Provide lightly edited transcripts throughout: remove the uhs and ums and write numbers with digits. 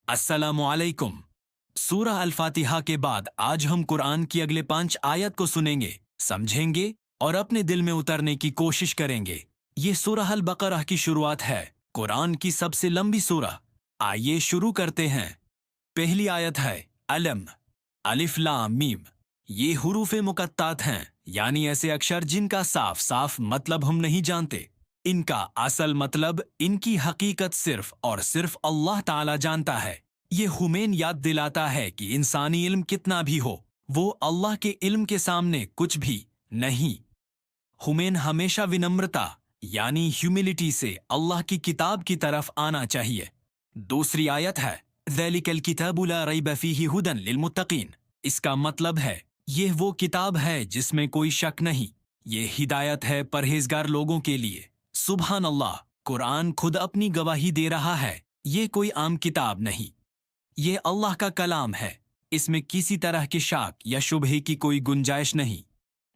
अस्सलामु अलैकुम। सूरह अल फातिहा के बाद आज हम कुरान की अगले 5 आयत को सुनेंगे, समझेंगे और अपने दिल में उतरने की कोशिश करेंगे। ये सूरह अल बकरह की शुरुआत है, कुरान की सबसे लंबी सूरह। आइए शुरू करते हैं। पहली आयत है अलम, अलिफ लाम मीम। ये हुरूफ मुकत्तात हैं, यानी ऐसे अक्षर जिनका साफ साफ मतलब हम नहीं जानते। इनका असल मतलब, इनकी हकीकत सिर्फ और सिर्फ अल्लाह ताला जानता है। ये हुमैन याद दिलाता है कि इंसानी इल्म कितना भी हो, वो अल्लाह के इल्म के सामने कुछ भी नहीं। हुमैन हमेशा विनम्रता यानी ह्यूमिलिटी से अल्लाह की किताब की तरफ आना चाहिए। दूसरी आयत है ज़ैलिकल किताबु ला रैब फीही हुदन लिलमुत्तकीन। इसका मतलब है ये वो किताब है जिसमें कोई शक नहीं, ये हिदायत है परहेजगार लोगों के लिए। सुभान अल्लाह, कुरान खुद अपनी गवाही दे रहा है, ये कोई आम किताब नहीं, ये अल्लाह का कलाम है। इसमें किसी तरह के शाक या शुबहे की कोई गुंजाइश नहीं।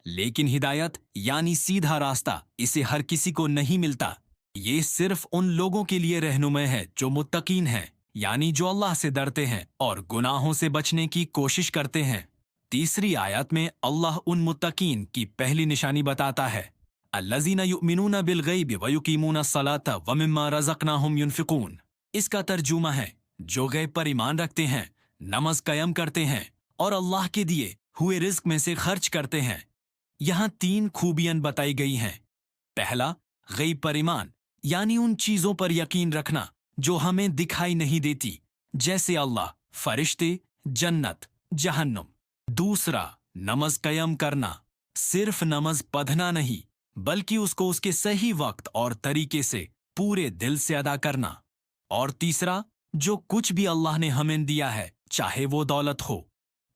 लेकिन हिदायत यानी सीधा रास्ता, इसे हर किसी को नहीं मिलता। ये सिर्फ उन लोगों के लिए रहनुमा है जो मुत्तकीन हैं, यानी जो अल्लाह से डरते हैं और गुनाहों से बचने की कोशिश करते हैं। तीसरी आयत में अल्लाह उन मुत्तकीन की पहली निशानी बताता है, अल्लज़ीना युमिनूना बिल गैबि व युकीमूना सलाता व मिम्मा रज़क़नाहुम युनफ़िकून। इसका तर्जुमा है जो गैब पर ईमान रखते हैं, नमाज कायम करते हैं और अल्लाह के दिए हुए रिज़्क में से खर्च करते हैं। यहाँ 3 खूबियां बताई गई हैं। पहला, गैब पर ईमान यानी उन चीजों पर यकीन रखना जो हमें दिखाई नहीं देती, जैसे अल्लाह, फरिश्ते, जन्नत, जहन्नुम। दूसरा, नमाज कायम करना, सिर्फ नमाज पढ़ना नहीं बल्कि उसको उसके सही वक्त और तरीके से पूरे दिल से अदा करना। और तीसरा, जो कुछ भी अल्लाह ने हमें दिया है, चाहे वो दौलत हो,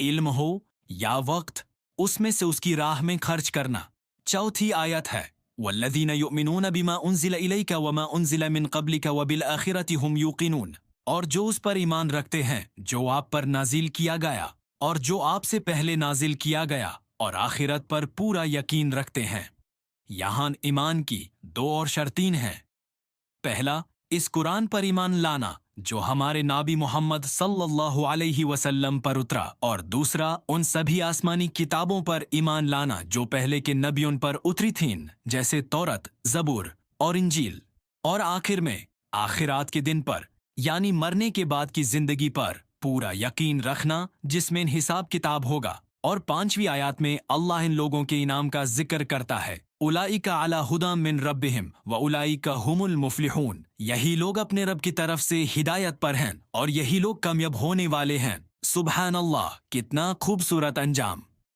इल्म हो या वक्त, उसमें से उसकी राह में खर्च करना। चौथी आयत है वल्लज़ीना युमिनूना बिमा उन्ज़िला इलैका वमा उन्ज़िला मिन क़ब्लिका वबिल आखिरति हुम यूक़िनून। और जो उस पर ईमान रखते हैं जो आप पर नाजिल किया गया और जो आपसे पहले नाजिल किया गया, और आखिरत पर पूरा यकीन रखते हैं। यहाँ ईमान की 2 और शर्तीन हैं। पहला, इस कुरान पर ईमान लाना जो हमारे नाबी मोहम्मद सल्लल्लाहु अलैहि वसल्लम पर उतरा, और दूसरा, उन सभी आसमानी किताबों पर ईमान लाना जो पहले के नबियों पर उतरी थीं, जैसे तौरत, ज़बूर और इंजील। और आखिर में आखिरात के दिन पर यानी मरने के बाद की जिंदगी पर पूरा यकीन रखना जिसमें हिसाब किताब होगा। और 5वीं आयत में अल्लाह इन लोगों के इनाम का जिक्र करता है, उलाइका अला हुदा मिन रब्बिहिम व उलाइका हुमुल मुफ्लिहून। यही लोग अपने रब की तरफ से हिदायत पर हैं और यही लोग कामयाब होने वाले हैं। सुभान अल्लाह, कितना खूबसूरत अंजाम।